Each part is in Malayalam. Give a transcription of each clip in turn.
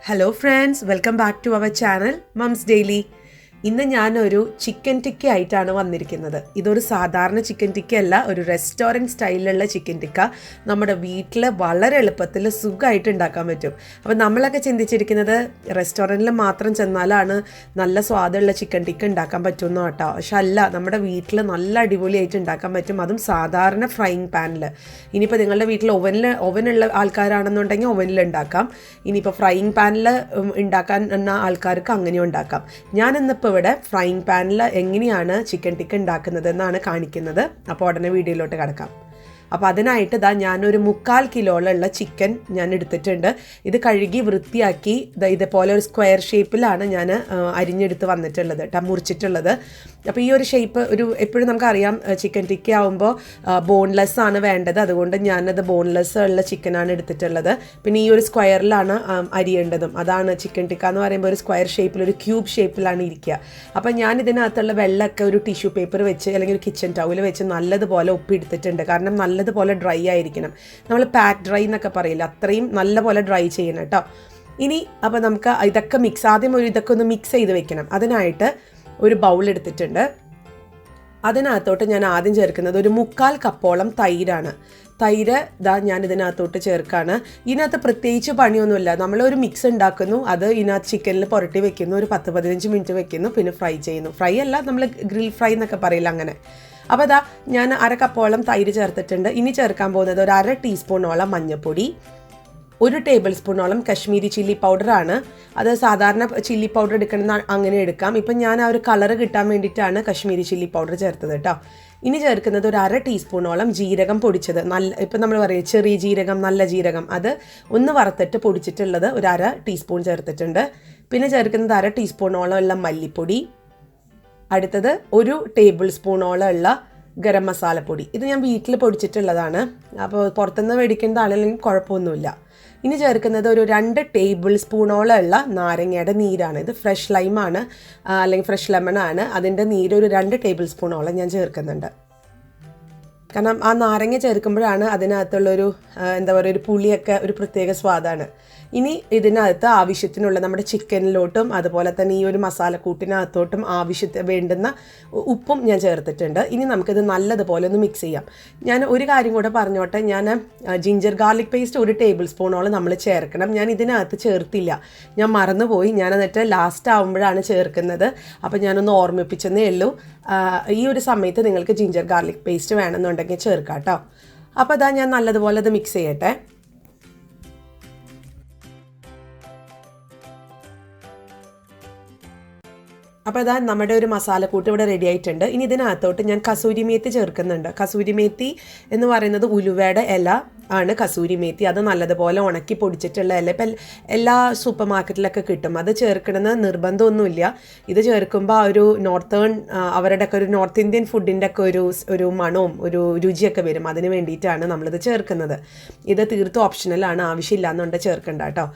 Hello friends, welcome back to our channel Mums Daily. ഇന്ന് ഞാനൊരു ചിക്കൻ ടിക്ക ആയിട്ടാണ് വന്നിരിക്കുന്നത്. ഇതൊരു സാധാരണ ചിക്കൻ ടിക്ക അല്ല, ഒരു റെസ്റ്റോറൻറ്റ് സ്റ്റൈലിലുള്ള ചിക്കൻ ടിക്ക നമ്മുടെ വീട്ടിൽ വളരെ എളുപ്പത്തിൽ സുഖമായിട്ട് ഉണ്ടാക്കാൻ പറ്റും. അപ്പോൾ നമ്മളൊക്കെ ചിന്തിച്ചിരിക്കുന്നത് റെസ്റ്റോറൻറ്റിൽ മാത്രം ചെന്നാലാണ് നല്ല സ്വാദുള്ള ചിക്കൻ ടിക്ക ഉണ്ടാക്കാൻ പറ്റുമെന്നോ കേട്ടോ. പക്ഷെ അല്ല, നമ്മുടെ വീട്ടിൽ നല്ല അടിപൊളിയായിട്ട് ഉണ്ടാക്കാൻ പറ്റും, അതും സാധാരണ ഫ്രൈയിങ് പാനിൽ. ഇനിയിപ്പോൾ നിങ്ങളുടെ വീട്ടിൽ ഓവനുള്ള ആൾക്കാരാണെന്നുണ്ടെങ്കിൽ ഓവനിൽ ഉണ്ടാക്കാം. ഇനിയിപ്പോൾ ഫ്രൈയിങ് പാനിൽ ഉണ്ടാക്കാൻ എന്ന ആൾക്കാർക്ക് അങ്ങനെയും ഉണ്ടാക്കാം. ഞാനിന്നിപ്പോൾ ഇവിടെ ഫ്രൈയിങ് പാനിൽ എങ്ങനെയാണ് ചിക്കൻ ടിക്ക ഉണ്ടാക്കുന്നതെന്നാണ് കാണിക്കുന്നത്. അപ്പോൾ ഉടനെ വീഡിയോയിലോട്ട് കിടക്കാം. അപ്പോൾ അതിനായിട്ട് ഞാനൊരു 3/4 കിലോയുള്ള ചിക്കൻ ഞാൻ എടുത്തിട്ടുണ്ട്. ഇത് കഴുകി വൃത്തിയാക്കി ഇതേപോലെ ഒരു സ്ക്വയർ ഷേപ്പിലാണ് ഞാൻ അരിഞ്ഞെടുത്ത് വന്നിട്ടുള്ളത് കേട്ടോ, മുറിച്ചിട്ടുള്ളത്. അപ്പോൾ ഈ ഒരു ഷേപ്പ് എപ്പോഴും നമുക്കറിയാം ചിക്കൻ ടിക്ക ആകുമ്പോൾ ബോൺലെസ് ആണ് വേണ്ടത്. അതുകൊണ്ട് ഞാനത് ബോൺലെസ് ഉള്ള ചിക്കനാണ് എടുത്തിട്ടുള്ളത്. പിന്നെ ഈ ഒരു സ്ക്വയറിലാണ് അരിയേണ്ടതും. അതാണ് ചിക്കൻ ടിക്ക എന്ന് പറയുമ്പോൾ ഒരു സ്ക്വയർ ഷേപ്പിൽ, ഒരു ക്യൂബ് ഷേപ്പിലാണ് ഇരിക്കുക. അപ്പോൾ ഞാൻ ഇതിനകത്തുള്ള വെള്ളമൊക്കെ ഒരു ടിഷ്യൂ പേപ്പർ വെച്ച് അല്ലെങ്കിൽ ഒരു കിച്ചൺ ടൗൽ വെച്ച് നല്ലതുപോലെ ഒപ്പിയെടുത്തിട്ടുണ്ട്. കാരണം നല്ലതുപോലെ ഡ്രൈ ആയിരിക്കണം. നമ്മൾ പാക്ക് ഡ്രൈ എന്നൊക്കെ പറയില്ല, അത്രയും നല്ലപോലെ ഡ്രൈ ചെയ്യണം കേട്ടോ. ഇനി അപ്പോൾ നമുക്ക് ഇതൊക്കെ ആദ്യം ഇതൊക്കെ ഒന്ന് മിക്സ് ചെയ്ത് വെക്കണം. അതിനായിട്ട് ഒരു ബൗൾ എടുത്തിട്ടുണ്ട്. അതിനകത്തോട്ട് ഞാൻ ആദ്യം ചേർക്കുന്നത് ഒരു 3/4 കപ്പോളം തൈരാണ്. തൈര് ഞാൻ ഇതിനകത്തോട്ട് ചേർക്കാണ്. ഇതിനകത്ത് പ്രത്യേകിച്ച് പണിയൊന്നുമില്ല. നമ്മളൊരു മിക്സ് ഉണ്ടാക്കുന്നു, അത് ഇതിനകത്ത് ചിക്കനിൽ പുരട്ടി വെക്കുന്നു, ഒരു 10-15 മിനിറ്റ് വെക്കുന്നു, പിന്നെ ഫ്രൈ ചെയ്യുന്നു. ഫ്രൈ അല്ല, നമ്മൾ ഗ്രിൽ ഫ്രൈ എന്നൊക്കെ പറയില്ല, അങ്ങനെ. അപ്പോൾ ഞാൻ 1/2 കപ്പോളം തൈര് ചേർത്തിട്ടുണ്ട്. ഇനി ചേർക്കാൻ പോകുന്നത് ഒരു 1/2 ടീസ്പൂണോളം മഞ്ഞൾപ്പൊടി, 1 ടേബിൾ സ്പൂണോളം കശ്മീരി ചില്ലി പൗഡറാണ്. അത് സാധാരണ ചില്ലി പൗഡർ എടുക്കണമെന്ന് അങ്ങനെ എടുക്കാം. ഇപ്പം ഞാൻ ആ ഒരു കളറ് കിട്ടാൻ വേണ്ടിയിട്ടാണ് കശ്മീരി ചില്ലി പൗഡർ ചേർത്തത് കേട്ടോ. ഇനി ചേർക്കുന്നത് ഒരു 1/2 ടീസ്പൂണോളം ജീരകം പൊടിച്ചത്. ഇപ്പം നമ്മൾ പറയും ചെറിയ ജീരകം, നല്ല ജീരകം, അത് ഒന്ന് വറുത്തിട്ട് പൊടിച്ചിട്ടുള്ളത് ഒരു 1/2 ടീസ്പൂൺ ചേർത്തിട്ടുണ്ട്. പിന്നെ ചേർക്കുന്നത് 1/2 ടീസ്പൂണോളം ഉള്ള മല്ലിപ്പൊടി. അടുത്തത് 1 ടേബിൾ സ്പൂണോളം ഉള്ള ഗരം മസാലപ്പൊടി. ഇത് ഞാൻ വീട്ടിൽ പൊടിച്ചിട്ടുള്ളതാണ്, അപ്പോൾ പുറത്തുനിന്ന് മേടിക്കുന്നതാണെങ്കിൽ കുഴപ്പമൊന്നുമില്ല. ഇനി ചേർക്കുന്നത് ഒരു 2 ടേബിൾ സ്പൂണോളം ഉള്ള നാരങ്ങയുടെ നീരാണ്. ഇത് ഫ്രഷ് ലൈമാണ് അല്ലെങ്കിൽ ഫ്രഷ് ലെമണാണ്. അതിൻ്റെ നീര് ഒരു 2 ടേബിൾ സ്പൂണോളം ഞാൻ ചേർക്കുന്നുണ്ട്. കാരണം ആ നാരങ്ങ ചേർക്കുമ്പോഴാണ് അതിനകത്തുള്ളൊരു എന്താ പറയുക, ഒരു പുളിയൊക്കെ ഒരു പ്രത്യേക സ്വാദാണ്. ഇനി ഇതിനകത്ത് ആവശ്യത്തിനുള്ള നമ്മുടെ ചിക്കനിലോട്ടും അതുപോലെ തന്നെ ഈ ഒരു മസാലക്കൂട്ടിനകത്തോട്ടും വേണ്ടുന്ന ഉപ്പും ഞാൻ ചേർത്തിട്ടുണ്ട്. ഇനി നമുക്കിത് നല്ലതുപോലെ ഒന്ന് മിക്സ് ചെയ്യാം. ഞാൻ ഒരു കാര്യം കൂടെ പറഞ്ഞോട്ടെ, ഞാൻ ജിഞ്ചർ ഗാർലിക് പേസ്റ്റ് 1 ടേബിൾ സ്പൂണോളം നമ്മൾ ചേർക്കണം. ഞാൻ ഇതിനകത്ത് ചേർത്തില്ല, ഞാൻ മറന്നുപോയി. ഞാൻ എന്നിട്ട് ലാസ്റ്റ് ആകുമ്പോഴാണ് ചേർക്കുന്നത്. അപ്പോൾ ഞാനൊന്ന് ഓർമ്മിപ്പിച്ചെന്നേ ഉള്ളൂ. ഈ ഒരു സമയത്ത് നിങ്ങൾക്ക് ജിഞ്ചർ ഗാർലിക് പേസ്റ്റ് വേണമെന്നുണ്ടെങ്കിൽ ചേർക്കാം കേട്ടോ. അപ്പോൾ ഞാൻ നല്ലതുപോലെ അത് മിക്സ് ചെയ്യട്ടെ. അപ്പോൾ നമ്മുടെ ഒരു മസാലക്കൂട്ട് ഇവിടെ റെഡി ആയിട്ടുണ്ട്. ഇനി ഇതിനകത്തോട്ട് ഞാൻ കസൂരി മേത്തി ചേർക്കുന്നുണ്ട്. കസൂരി മേത്തി എന്ന് പറയുന്നത് ഉലുവയുടെ ഇല ആണ് കസൂരി മേത്തി. അത് നല്ലതുപോലെ ഉണക്കി പൊടിച്ചിട്ടുള്ള ഇല. ഇപ്പം എല്ലാ സൂപ്പർ മാർക്കറ്റിലൊക്കെ കിട്ടും. അത് ചേർക്കണമെന്ന് നിർബന്ധമൊന്നുമില്ല. ഇത് ചേർക്കുമ്പോൾ ആ ഒരു അവരുടെയൊക്കെ ഒരു നോർത്ത് ഇന്ത്യൻ ഫുഡിൻ്റെ ഒക്കെ ഒരു മണവും ഒരു രുചിയൊക്കെ വരും. അതിന് വേണ്ടിയിട്ടാണ് നമ്മളിത് ചേർക്കുന്നത്. ഇത് തീർത്തും ഓപ്ഷണലാണ്, ആവശ്യമില്ല എന്നുണ്ട് ചേർക്കണ്ട കേട്ടോ.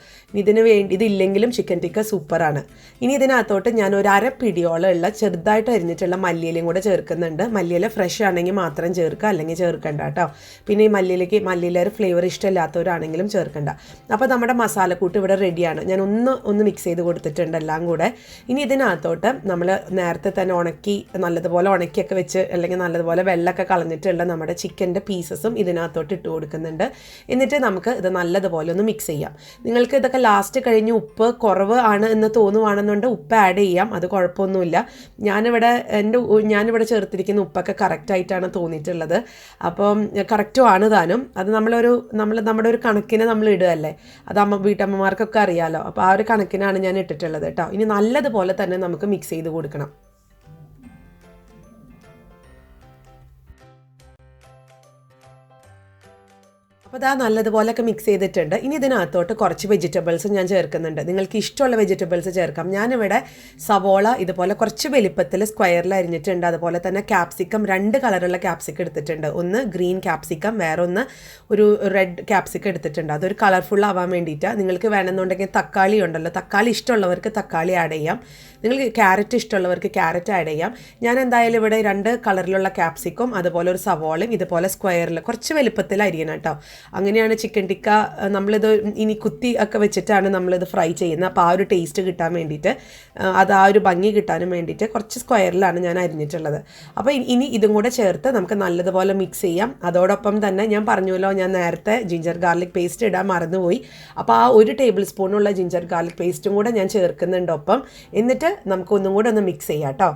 ഇതില്ലെങ്കിലും ചിക്കൻ ടിക്ക സൂപ്പറാണ്. ഇനി ഇതിനകത്തോട്ട് ഞാൻ ഒരു 1/2 പിടിയോളം ഉള്ള ചെറുതായിട്ട് അരിഞ്ഞിട്ടുള്ള മല്ലിയിലയും കൂടെ ചേർക്കുന്നുണ്ട്. മല്ലിയില ഫ്രഷ് ആണെങ്കിൽ മാത്രം ചേർക്കുക, അല്ലെങ്കിൽ ചേർക്കണ്ട കേട്ടോ. പിന്നെ ഈ മല്ലിയില ഫ്ലേവർ ഇഷ്ടമില്ലാത്തവരാണെങ്കിലും ചേർക്കണ്ട. അപ്പോൾ നമ്മുടെ മസാലക്കൂട്ട് ഇവിടെ റെഡിയാണ്. ഞാൻ ഒന്ന് മിക്സ് ചെയ്ത് കൊടുത്തിട്ടുണ്ട് എല്ലാം കൂടെ. ഇനി ഇതിനകത്തോട്ട് നമ്മൾ നേരത്തെ തന്നെ നല്ലതുപോലെ ഉണക്കിയൊക്കെ വെച്ച് അല്ലെങ്കിൽ നല്ലതുപോലെ വെള്ളമൊക്കെ കളഞ്ഞിട്ടുള്ള നമ്മുടെ ചിക്കൻ്റെ പീസസും ഇതിനകത്തോട്ട് ഇട്ട് കൊടുക്കുന്നുണ്ട്. എന്നിട്ട് നമുക്ക് ഇത് നല്ലതുപോലെ ഒന്ന് മിക്സ് ചെയ്യാം. നിങ്ങൾക്ക് ഇതൊക്കെ ലാസ്റ്റ് കഴിഞ്ഞ് ഉപ്പ് കുറവ് ആണ് എന്ന് തോന്നുവാണെന്നുണ്ട് ഉപ്പ് ആഡ് ചെയ്യാം, അത് കുഴപ്പമൊന്നുമില്ല. ഞാനിവിടെ ചേർത്തിരിക്കുന്ന ഉപ്പൊക്കെ കറക്റ്റായിട്ടാണ് തോന്നിയിട്ടുള്ളത്. അപ്പം കറക്റ്റും ആണ് താനും. അത് നമ്മുടെ ഒരു കണക്കിന് നമ്മൾ ഇടുകയല്ലേ, അത് വീട്ടമ്മമാർക്കൊക്കെ അറിയാമല്ലോ. അപ്പോൾ ആ ഒരു കണക്കിനാണ് ഞാൻ ഇട്ടിട്ടുള്ളത് കേട്ടോ. ഇനി നല്ലതുപോലെ തന്നെ നമുക്ക് മിക്സ് ചെയ്ത് കൊടുക്കണം. അപ്പോൾ നല്ലതുപോലെയൊക്കെ മിക്സ് ചെയ്തിട്ടുണ്ട്. ഇനി ഇതിനകത്തോട്ട് കുറച്ച് വെജിറ്റബിൾസ് ഞാൻ ചേർക്കുന്നുണ്ട്. നിങ്ങൾക്ക് ഇഷ്ടമുള്ള വെജിറ്റബിൾസ് ചേർക്കാം. ഞാനിവിടെ സവോള ഇതുപോലെ കുറച്ച് വലിപ്പത്തിൽ സ്ക്വയറിൽ അരിഞ്ഞിട്ടുണ്ട്. അതുപോലെ തന്നെ ക്യാപ്സിക്കം 2 കളറുള്ള ക്യാപ്സിക്കം എടുത്തിട്ടുണ്ട്. ഒന്ന് ഗ്രീൻ ക്യാപ്സിക്കം, വേറൊന്ന് ഒരു റെഡ് ക്യാപ്സിക്കം എടുത്തിട്ടുണ്ട്. അതൊരു കളർഫുൾ ആവാൻ വേണ്ടിയിട്ടാണ്. നിങ്ങൾക്ക് വേണമെന്നുണ്ടെങ്കിൽ തക്കാളി ഉണ്ടല്ലോ, തക്കാളി ഇഷ്ടമുള്ളവർക്ക് തക്കാളി ആഡ് ചെയ്യാം. നിങ്ങൾക്ക് ക്യാരറ്റ് ഇഷ്ടമുള്ളവർക്ക് ക്യാരറ്റ് ആഡ് ചെയ്യാം. ഞാൻ എന്തായാലും ഇവിടെ 2 കളറിലുള്ള ക്യാപ്സിക്കം അതുപോലെ ഒരു സവോളയും ഇതുപോലെ സ്ക്വയറിൽ കുറച്ച് വലിപ്പത്തിൽ അരിയണം കേട്ടോ. അങ്ങനെയാണ് ചിക്കൻ ടിക്ക നമ്മളിത് ഇനി കുത്തി ഒക്കെ വെച്ചിട്ടാണ് നമ്മളിത് ഫ്രൈ ചെയ്യുന്നത്. അപ്പോൾ ആ ഒരു ടേസ്റ്റ് കിട്ടാൻ വേണ്ടിയിട്ട്, അത് ആ ഒരു ഭംഗി കിട്ടാനും വേണ്ടിയിട്ട് കുറച്ച് സ്ക്വയറിലാണ് ഞാൻ അരിഞ്ഞിട്ടുള്ളത്. അപ്പോൾ ഇനി ഇതും കൂടെ ചേർത്ത് നമുക്ക് നല്ലതുപോലെ മിക്സ് ചെയ്യാം. അതോടൊപ്പം തന്നെ ഞാൻ പറഞ്ഞല്ലോ, ഞാൻ നേരത്തെ ജിഞ്ചർ ഗാർലിക് പേസ്റ്റ് ഇടാൻ മറന്നുപോയി. അപ്പോൾ ആ 1 ടേബിൾ സ്പൂണുള്ള ജിഞ്ചർ ഗാർലിക് പേസ്റ്റും കൂടെ ഞാൻ ചേർക്കുന്നുണ്ട് ഒപ്പം. എന്നിട്ട് നമുക്ക് ഒന്നും കൂടെ ഒന്ന് മിക്സ് ചെയ്യാം കേട്ടോ.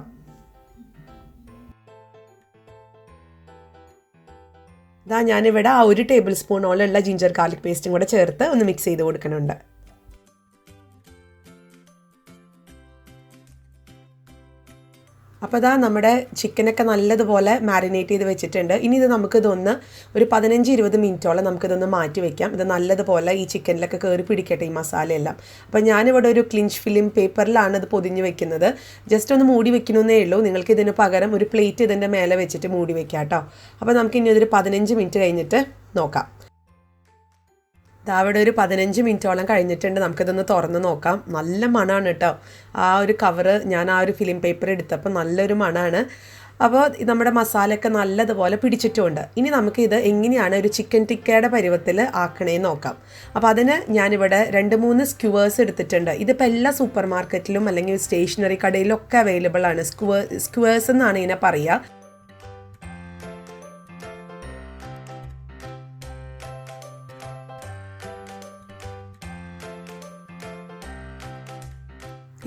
ഞാനിവിടെ ആ 1 ടേബിൾ സ്പൂണോളമുള്ള ജിഞ്ചർ ഗാർലിക് പേസ്റ്റും കൂടെ ചേർത്ത് ഒന്ന് മിക്സ് ചെയ്ത് കൊടുക്കുന്നുണ്ട്. അപ്പോൾ നമ്മുടെ ചിക്കനൊക്കെ നല്ലതുപോലെ മാരിനേറ്റ് ചെയ്ത് വെച്ചിട്ടുണ്ട്. ഇനി ഇത് നമുക്കിതൊന്ന് ഒരു 15-20 മിനിറ്റോളം നമുക്കിതൊന്ന് മാറ്റി വയ്ക്കാം. ഇത് നല്ലതുപോലെ ഈ ചിക്കനിലൊക്കെ കയറി പിടിക്കട്ടെ ഈ മസാലയെല്ലാം. അപ്പോൾ ഞാനിവിടെ ഒരു ക്ലിഞ്ച് ഫിലിം പേപ്പറിലാണ് ഇത് പൊതിഞ്ഞ് വെക്കുന്നത്. ജസ്റ്റ് ഒന്ന് മൂടി വെക്കണമെന്നേ ഉള്ളൂ. നിങ്ങൾക്ക് ഇതിന് പകരം ഒരു പ്ലേറ്റ് ഇതിൻ്റെ മേലെ വെച്ചിട്ട് മൂടി വെക്കാം കേട്ടോ. അപ്പോൾ നമുക്കിനി ഇതൊരു 15 മിനിറ്റ് കഴിഞ്ഞിട്ട് നോക്കാം. അവിടെ ഒരു 15 മിനിറ്റോളം കഴിഞ്ഞിട്ടുണ്ട്. നമുക്കിതൊന്ന് തുറന്ന് നോക്കാം. നല്ല മണമാണ് കേട്ടോ. ആ ഒരു കവറ് ഞാൻ ആ ഒരു ഫിലിം പേപ്പർ എടുത്തപ്പോൾ നല്ലൊരു മണമാണ്. അപ്പോൾ നമ്മുടെ മസാലയൊക്കെ നല്ലതുപോലെ പിടിച്ചിട്ടുമുണ്ട്. ഇനി നമുക്കിത് എങ്ങനെയാണ് ഒരു ചിക്കൻ ടിക്കയുടെ പരുവത്തിൽ ആക്കണേന്ന് നോക്കാം. അപ്പോൾ അതിന് ഞാനിവിടെ 2-3 സ്ക്യൂവേഴ്സ് എടുത്തിട്ടുണ്ട്. ഇതിപ്പോൾ എല്ലാ സൂപ്പർ മാർക്കറ്റിലും അല്ലെങ്കിൽ സ്റ്റേഷനറി കടയിലൊക്കെ അവൈലബിൾ ആണ്. സ്ക്യൂവേഴ്സ് എന്നാണ് ഇതിനെ പറയുക.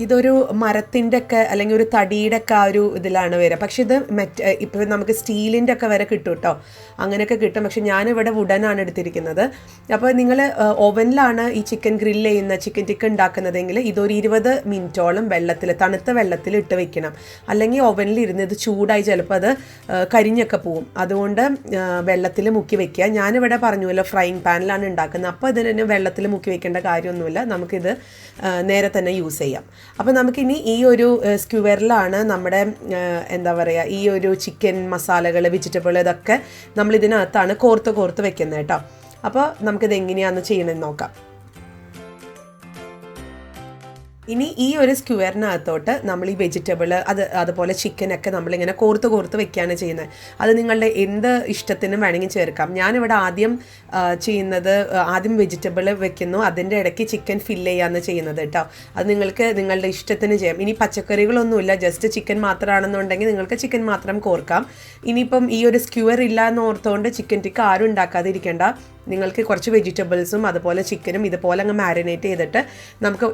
ഇതൊരു മരത്തിൻ്റെ ഒക്കെ അല്ലെങ്കിൽ ഒരു തടിയുടെ ഒക്കെ ആ ഒരു ഇതിലാണ് വരിക. പക്ഷെ ഇത് ഇപ്പോൾ നമുക്ക് സ്റ്റീലിൻ്റെ ഒക്കെ വരെ കിട്ടും കേട്ടോ. അങ്ങനെയൊക്കെ കിട്ടും. പക്ഷെ ഞാനിവിടെ വുഡനാണ് എടുത്തിരിക്കുന്നത്. അപ്പോൾ നിങ്ങൾ ഓവനിലാണ് ഈ ചിക്കൻ ഗ്രില്ല് ചെയ്യുന്ന ചിക്കൻ ടിക്ക ഉണ്ടാക്കുന്നതെങ്കിൽ ഇതൊരു 20 മിനിറ്റോളം തണുത്ത വെള്ളത്തിൽ ഇട്ട് വെക്കണം. അല്ലെങ്കിൽ ഓവനിൽ ഇരുന്ന് ഇത് ചൂടായി ചിലപ്പോൾ അത് കരിഞ്ഞൊക്കെ പോവും. അതുകൊണ്ട് വെള്ളത്തിൽ മുക്കി വെക്കുക. ഞാനിവിടെ പറഞ്ഞുവല്ലോ ഫ്രൈയിങ് പാനിലാണ് ഉണ്ടാക്കുന്നത്. അപ്പോൾ ഇതിന് വെള്ളത്തിൽ മുക്കി വെക്കേണ്ട കാര്യമൊന്നുമില്ല. നമുക്കിത് നേരെ തന്നെ യൂസ് ചെയ്യാം. അപ്പോൾ നമുക്കിനി ഈ ഒരു സ്ക്യൂവറിലാണ് നമ്മുടെ എന്താ പറയുക ഈ ഒരു ചിക്കൻ മസാലകൾ, വെജിറ്റബിൾ ഇതൊക്കെ നമ്മളിതിനകത്താണ് കോർത്ത് വെക്കുന്നത് കേട്ടോ. അപ്പോൾ നമുക്കിത് എങ്ങനെയാണെന്ന് ചെയ്യണമെന്ന് നോക്കാം. ഇനി ഈ ഒരു സ്ക്യൂവറിനകത്തോട്ട് നമ്മൾ ഈ വെജിറ്റബിൾ അതുപോലെ ചിക്കനൊക്കെ നമ്മളിങ്ങനെ കോർത്ത് വെക്കുകയാണ് ചെയ്യുന്നത്. അത് നിങ്ങളുടെ എന്ത് ഇഷ്ടത്തിനും വേണമെങ്കിൽ ചേർക്കാം. ഞാനിവിടെ ആദ്യം വെജിറ്റബിൾ വെക്കുന്നു, അതിൻ്റെ ഇടയ്ക്ക് ചിക്കൻ ഫില്ല് ചെയ്യാന്ന് ചെയ്യുന്നത് കേട്ടോ. അത് നിങ്ങൾക്ക് നിങ്ങളുടെ ഇഷ്ടത്തിന് ചെയ്യാം. ഇനി പച്ചക്കറികളൊന്നുമില്ല, ജസ്റ്റ് ചിക്കൻ മാത്രമാണെന്നുണ്ടെങ്കിൽ നിങ്ങൾക്ക് ചിക്കൻ മാത്രം കോർക്കാം. ഇനിയിപ്പം ഈ ഒരു സ്ക്യൂവർ ഇല്ല എന്ന് ഓർത്തുകൊണ്ട് ചിക്കൻ ടിക്ക ആരും ഉണ്ടാക്കാതിരിക്കേണ്ട. നിങ്ങൾക്ക് കുറച്ച് വെജിറ്റബിൾസും അതുപോലെ ചിക്കനും ഇതുപോലെ അങ്ങ് മാരിനേറ്റ് ചെയ്തിട്ട് നമുക്ക്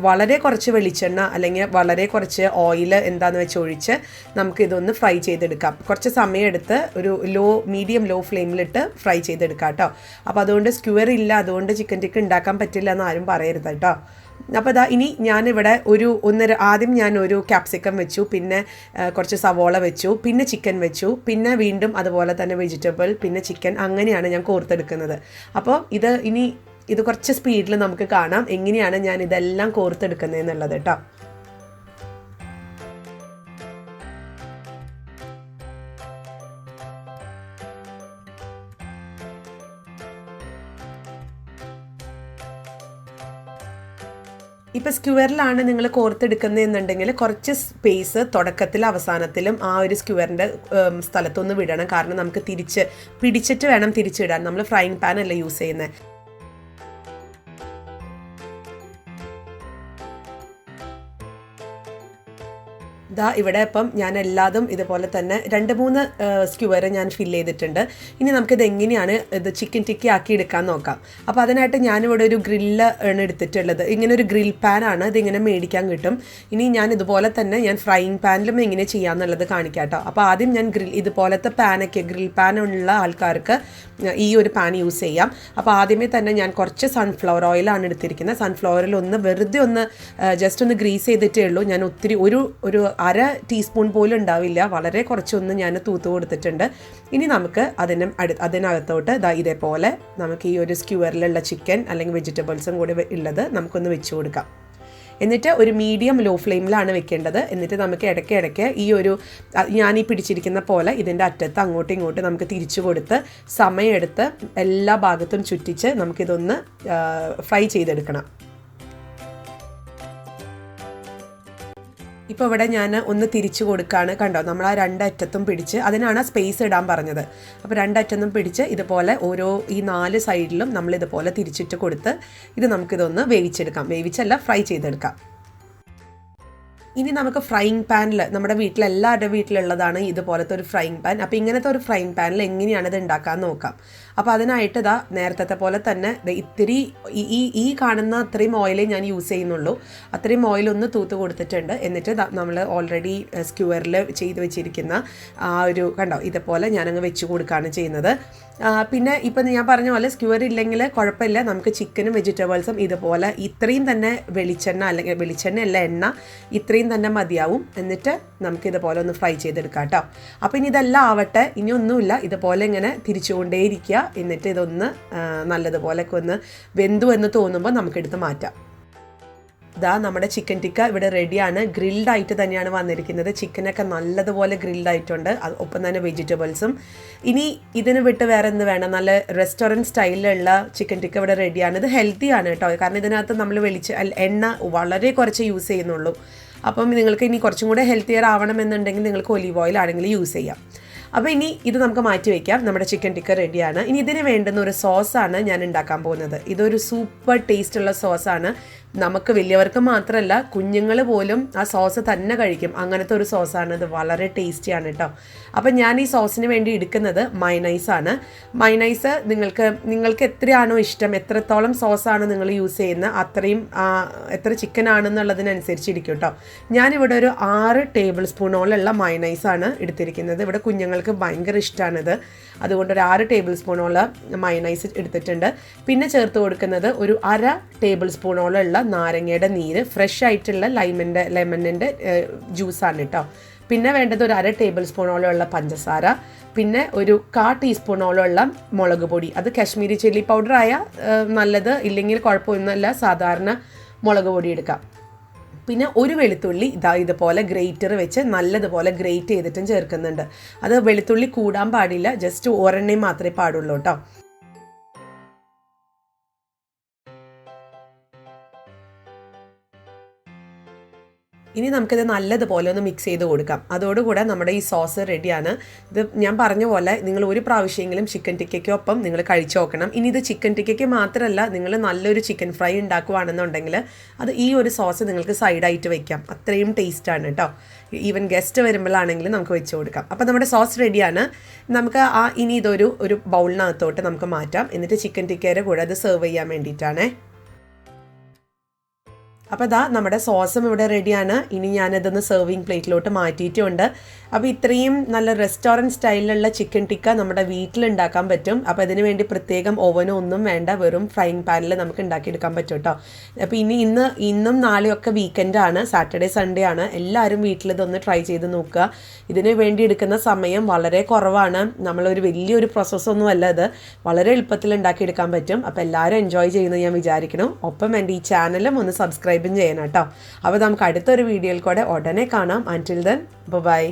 വളരെ കുറച്ച് വെളിച്ചെണ്ണ അല്ലെങ്കിൽ വളരെ കുറച്ച് ഓയിൽ എന്താണെന്ന് വെച്ച് ഒഴിച്ച് നമുക്കിതൊന്ന് ഫ്രൈ ചെയ്തെടുക്കാം. കുറച്ച് സമയം എടുത്ത് ഒരു മീഡിയം ലോ ഫ്ലെയിമിലിട്ട് ഫ്രൈ ചെയ്തെടുക്കാം കേട്ടോ. അപ്പോൾ അതുകൊണ്ട് സ്ക്യൂവർ ഇല്ല, അതുകൊണ്ട് ചിക്കൻ ടിക്ക ഉണ്ടാക്കാൻ പറ്റില്ല എന്ന് ആരും പറയരുത് കേട്ടോ. അപ്പോൾ ഇനി ഞാനിവിടെ ആദ്യം ഞാൻ ഒരു ക്യാപ്സിക്കം വെച്ചു, പിന്നെ കുറച്ച് സവോള വെച്ചു, പിന്നെ ചിക്കൻ വെച്ചു, പിന്നെ വീണ്ടും അതുപോലെ തന്നെ വെജിറ്റബിൾ, പിന്നെ ചിക്കൻ, അങ്ങനെയാണ് ഞാൻ കോർത്തെടുക്കുന്നത്. അപ്പോൾ ഇത് കുറച്ച് സ്പീഡിൽ നമുക്ക് കാണാം എങ്ങനെയാണ് ഞാൻ ഇതെല്ലാം കോർത്തെടുക്കുന്നതെന്നുള്ളത് കേട്ടോ. ഇപ്പോൾ സ്ക്യൂവറിലാണ് നിങ്ങൾ കോർത്തെടുക്കുന്നതെന്നുണ്ടെങ്കിൽ കുറച്ച് സ്പേസ് തുടക്കത്തിലും അവസാനത്തിലും ആ ഒരു സ്ക്യൂവറിൻ്റെ സ്ഥലത്തൊന്ന് വിടണം. കാരണം നമുക്ക് പിടിച്ചിട്ട് വേണം തിരിച്ചിടാൻ. നമ്മൾ ഫ്രൈയിങ് പാൻ അല്ല യൂസ് ചെയ്യുന്നത്. ഇവിടെ ഇപ്പം ഞാൻ എല്ലാതും ഇതുപോലെ തന്നെ 2-3 സ്ക്യൂവർ ഞാൻ ഫില്ല് ചെയ്തിട്ടുണ്ട്. ഇനി നമുക്കിത് എങ്ങനെയാണ് ഇത് ചിക്കൻ ടിക്കി ആക്കി എടുക്കാൻ നോക്കാം. അപ്പോൾ അതിനായിട്ട് ഞാനിവിടെ ഒരു ഗ്രില്ല് ആണ് എടുത്തിട്ടുള്ളത്. ഇങ്ങനെ ഒരു ഗ്രിൽ പാനാണ്, ഇതിങ്ങനെ മേടിക്കാൻ കിട്ടും. ഇനി ഞാൻ ഇതുപോലെ തന്നെ ഞാൻ ഫ്രൈയിങ് പാനിലും എങ്ങനെ ചെയ്യാമെന്നുള്ളത് കാണിക്കാം കേട്ടോ. അപ്പോൾ ആദ്യം ഞാൻ ഇതുപോലത്തെ ഗ്രിൽ പാനുള്ള ആൾക്കാർക്ക് ഈ ഒരു പാൻ യൂസ് ചെയ്യാം. അപ്പോൾ ആദ്യമേ തന്നെ ഞാൻ കുറച്ച് സൺഫ്ലവർ ഓയിലാണ് എടുത്തിരിക്കുന്നത്. സൺഫ്ലവറിൽ വെറുതെ ജസ്റ്റ് ഒന്ന് ഗ്രീസ് ചെയ്തിട്ടേ ഉള്ളൂ. ഞാൻ ഒത്തിരി ഒരു 1/2 ടീസ്പൂൺ പോലും ഉണ്ടാവില്ല, വളരെ കുറച്ചൊന്ന് ഞാൻ തൂത്ത് കൊടുത്തിട്ടുണ്ട്. ഇനി നമുക്ക് അതിനകത്തോട്ട് ഇതേപോലെ നമുക്ക് ഈ ഒരു സ്ക്യൂവറിലുള്ള ചിക്കൻ അല്ലെങ്കിൽ വെജിറ്റബിൾസും കൂടി ഉള്ളത് നമുക്കൊന്ന് വെച്ച് കൊടുക്കാം. എന്നിട്ട് ഒരു മീഡിയം ലോ ഫ്ലെയിമിലാണ് വെക്കേണ്ടത്. എന്നിട്ട് നമുക്ക് ഇടയ്ക്ക് ഞാൻ ഈ പിടിച്ചിരിക്കുന്ന പോലെ ഇതിൻ്റെ അറ്റത്ത് അങ്ങോട്ടും ഇങ്ങോട്ടും നമുക്ക് തിരിച്ചു കൊടുത്ത് സമയമെടുത്ത് എല്ലാ ഭാഗത്തും ചുറ്റിച്ച് നമുക്കിതൊന്ന് ഫ്രൈ ചെയ്തെടുക്കണം. ഇപ്പോൾ ഇവിടെ ഞാൻ ഒന്ന് തിരിച്ചു കൊടുക്കുകയാണ്. കണ്ടോ, നമ്മൾ ആ രണ്ടറ്റത്തും പിടിച്ച്, അതിനാണ് സ്പേസ് ഇടാൻ പറഞ്ഞത്. അപ്പോൾ രണ്ടറ്റത്തും പിടിച്ച് ഇതുപോലെ ഈ 4 സൈഡിലും നമ്മൾ ഇതുപോലെ തിരിച്ചിട്ട് കൊടുത്ത് ഇത് നമുക്കിതൊന്ന് വേവിച്ചെടുക്കാം. വേവിച്ചല്ല, ഫ്രൈ ചെയ്തെടുക്കാം. ഇനി നമുക്ക് ഫ്രൈയിങ് പാനിൽ, നമ്മുടെ വീട്ടിലെല്ലാവരുടെ വീട്ടിലുള്ളതാണ് ഇതുപോലത്തെ ഒരു ഫ്രൈയിങ് പാൻ. അപ്പോൾ ഇങ്ങനത്തെ ഒരു ഫ്രൈയിങ് പാനിൽ എങ്ങനെയാണ് ഇത് ഉണ്ടാക്കാൻ നോക്കാം. അപ്പോൾ അതിനായിട്ട് നേരത്തെ പോലെ തന്നെ ഇത്തിരി ഈ കാണുന്ന അത്രയും ഓയിലേ ഞാൻ യൂസ് ചെയ്യുന്നുള്ളൂ. അത്രയും ഓയിലൊന്ന് തൂത്ത് കൊടുത്തിട്ടുണ്ട്. എന്നിട്ട് നമ്മൾ ഓൾറെഡി സ്ക്യൂവറിൽ ചെയ്ത് വെച്ചിരിക്കുന്ന ആ ഒരു കണ്ടോ ഇതുപോലെ ഞാനങ്ങ് വെച്ച് കൊടുക്കുകയാണ് ചെയ്യുന്നത്. പിന്നെ ഇപ്പം ഞാൻ പറഞ്ഞ പോലെ സ്ക്യൂവർ ഇല്ലെങ്കിൽ കുഴപ്പമില്ല, നമുക്ക് ചിക്കനും വെജിറ്റബിൾസും ഇതുപോലെ ഇത്രയും തന്നെ വെളിച്ചെണ്ണ, അല്ലെങ്കിൽ വെളിച്ചെണ്ണ അല്ല എണ്ണ, ഇത്രയും തന്നെ മതിയാവും. എന്നിട്ട് നമുക്കിതുപോലെ ഒന്ന് ഫ്രൈ ചെയ്തെടുക്കാം കേട്ടോ. അപ്പോൾ ഇനി ഇതെല്ലാം ആവട്ടെ, ഇനി ഒന്നുമില്ല, ഇതുപോലെ ഇങ്ങനെ തിരിച്ചുകൊണ്ടേയിരിക്കുക. എന്നിട്ട് ഇതൊന്ന് നല്ലതുപോലെയൊക്കെ ഒന്ന് വെന്തു എന്ന് തോന്നുമ്പോൾ നമുക്കെടുത്ത് മാറ്റാം. ഇതാ നമ്മുടെ ചിക്കൻ ടിക്ക ഇവിടെ റെഡിയാണ്. ഗ്രിൽഡായിട്ട് തന്നെയാണ് വന്നിരിക്കുന്നത്. ചിക്കനൊക്കെ നല്ലതുപോലെ ഗ്രിൽഡായിട്ടുണ്ട്, ഒപ്പം തന്നെ വെജിറ്റബിൾസും. ഇനി ഇതിന് വിട്ട് വേറെ എന്ത് വേണം, നല്ല റെസ്റ്റോറൻറ്റ് സ്റ്റൈലിലുള്ള ചിക്കൻ ടിക്ക ഇവിടെ റെഡിയാണ്. ഇത് ഹെൽത്തിയാണ് കേട്ടോ, കാരണം ഇതിനകത്ത് നമ്മൾ എണ്ണ വളരെ കുറച്ച് യൂസ് ചെയ്യുന്നുള്ളൂ. അപ്പം നിങ്ങൾക്ക് ഇനി കുറച്ചും കൂടെ ഹെൽത്തിയർ ആവണമെന്നുണ്ടെങ്കിൽ നിങ്ങൾക്ക് ഒലീവ് ഓയിൽ ആണെങ്കിൽ യൂസ് ചെയ്യാം. അപ്പോൾ ഇനി ഇത് നമുക്ക് മാറ്റി വയ്ക്കാം. നമ്മുടെ ചിക്കൻ ടിക്ക റെഡിയാണ്. ഇനി ഇതിന് വേണ്ടുന്ന ഒരു സോസാണ് ഞാൻ ഉണ്ടാക്കാൻ പോകുന്നത്. ഇതൊരു സൂപ്പർ ടേസ്റ്റുള്ള സോസാണ്. നമുക്ക് വലിയവർക്ക് മാത്രമല്ല, കുഞ്ഞുങ്ങൾ പോലും ആ സോസ് തന്നെ കഴിക്കും. അങ്ങനത്തെ ഒരു സോസാണ് ഇത്. വളരെ ടേസ്റ്റിയാണ് കേട്ടോ. അപ്പം ഞാൻ ഈ സോസിന് വേണ്ടി എടുക്കുന്നത് മയണൈസാണ്. മയണൈസ് നിങ്ങൾക്ക് എത്രയാണോ ഇഷ്ടം, എത്രത്തോളം സോസാണ് നിങ്ങൾ യൂസ് ചെയ്യുന്നത്, അത്രയും എത്ര ചിക്കൻ ആണെന്നുള്ളതിനനുസരിച്ചിരിക്കും കേട്ടോ. ഞാനിവിടെ ഒരു 6 ടേബിൾ സ്പൂണോളമുള്ള മയണൈസാണ് എടുത്തിരിക്കുന്നത്. ഇവിടെ കുഞ്ഞുങ്ങൾക്ക് ഭയങ്കര ഇഷ്ടമാണിത്. അതുകൊണ്ട് ഒരു 6 ടേബിൾ സ്പൂണോളം മയണൈസ് എടുത്തിട്ടുണ്ട്. പിന്നെ ചേർത്ത് കൊടുക്കുന്നത് ഒരു 1/2 ടേബിൾ സ്പൂണോളമുള്ള നാരങ്ങയുടെ നീര്, ഫ്രഷ് ആയിട്ടുള്ള ലെമണിൻ്റെ ജ്യൂസാണ് കേട്ടോ. പിന്നെ വേണ്ടത് ഒരു 1/2 ടേബിൾ സ്പൂണോളമുള്ള പഞ്ചസാര, പിന്നെ ഒരു 1/4 ടീസ്പൂണോളമുള്ള മുളക് പൊടി. അത് കാശ്മീരി ചില്ലി പൗഡർ ആയാൽ നല്ലത്, ഇല്ലെങ്കിൽ കുഴപ്പമൊന്നുമില്ല, സാധാരണ മുളക് പൊടി എടുക്കാം. പിന്നെ ഒരു വെളുത്തുള്ളി ഇതുപോലെ ഗ്രേറ്റർ വെച്ച് നല്ലതുപോലെ ഗ്രേറ്റ് ചെയ്തിട്ടും ചേർക്കുന്നുണ്ട്. അത് വെളുത്തുള്ളി കൂടാൻ പാടില്ല, ജസ്റ്റ് ഒരെണ്ണയും മാത്രമേ പാടുള്ളൂ കേട്ടോ. ഇനി നമുക്കിത് നല്ലതുപോലെ ഒന്ന് മിക്സ് ചെയ്ത് കൊടുക്കാം. അതോടുകൂടെ നമ്മുടെ ഈ സോസ് റെഡിയാണ്. ഇത് ഞാൻ പറഞ്ഞ പോലെ നിങ്ങൾ ഒരു പ്രാവശ്യമെങ്കിലും ചിക്കൻ ടിക്കയ്ക്കൊപ്പം നിങ്ങൾ കഴിച്ചു നോക്കണം. ഇനി ഇത് ചിക്കൻ ടിക്കയ്ക്ക് മാത്രമല്ല, നിങ്ങൾ നല്ലൊരു ചിക്കൻ ഫ്രൈ ഉണ്ടാക്കുകയാണെന്നുണ്ടെങ്കിൽ അത് ഈ ഒരു സോസ് നിങ്ങൾക്ക് സൈഡായിട്ട് വയ്ക്കാം. അത്രയും ടേസ്റ്റാണ് കേട്ടോ. ഈവൻ ഗസ്റ്റ് വരുമ്പോഴാണെങ്കിലും നമുക്ക് വെച്ച് കൊടുക്കാം. അപ്പോൾ നമ്മുടെ സോസ് റെഡിയാണ്. നമുക്ക് ഇനി ഇതൊരു ബൗളിനകത്തോട്ട് നമുക്ക് മാറ്റാം. എന്നിട്ട് ചിക്കൻ ടിക്കയുടെ കൂടെ അത് സെർവ് ചെയ്യാൻ വേണ്ടിയിട്ടാണേ. അപ്പോൾ നമ്മുടെ സോസും ഇവിടെ റെഡിയാണ്. ഇനി ഞാനതൊന്ന് സെർവിങ് പ്ലേറ്റിലോട്ട് മാറ്റിയിട്ടുണ്ട്. അപ്പോൾ ഇത്രയും നല്ല റെസ്റ്റോറൻറ്റ് സ്റ്റൈലിലുള്ള ചിക്കൻ ടിക്ക നമ്മുടെ വീട്ടിലുണ്ടാക്കാൻ പറ്റും. അപ്പോൾ അതിന് വേണ്ടി പ്രത്യേകം ഓവനോ ഒന്നും വേണ്ട, വെറും ഫ്രൈയിങ് പാനിൽ നമുക്ക് ഉണ്ടാക്കിയെടുക്കാൻ പറ്റും കേട്ടോ. അപ്പോൾ ഇന്നും നാളെയും ഒക്കെ വീക്കെൻഡാണ്, സാറ്റർഡേ സൺഡേ ആണ്. എല്ലാവരും വീട്ടിലിതൊന്ന് ട്രൈ ചെയ്ത് നോക്കുക. ഇതിന് വേണ്ടി എടുക്കുന്ന സമയം വളരെ കുറവാണ്. നമ്മളൊരു വലിയൊരു പ്രോസസ്സൊന്നും അല്ല, ഇത് വളരെ എളുപ്പത്തിൽ ഉണ്ടാക്കിയെടുക്കാൻ പറ്റും. അപ്പോൾ എല്ലാവരും എൻജോയ് ചെയ്യുന്നത് ഞാൻ വിചാരിക്കുന്നു. ഒപ്പം എൻ്റെ ഈ ചാനലും ഒന്ന് സബ്സ്ക്രൈബും ചെയ്യണം കേട്ടോ. അപ്പോൾ നമുക്ക് അടുത്തൊരു വീഡിയോയിൽ കൂടെ ഉടനെ കാണാം. അൻറ്റിൽ ദെൻ ബൈ.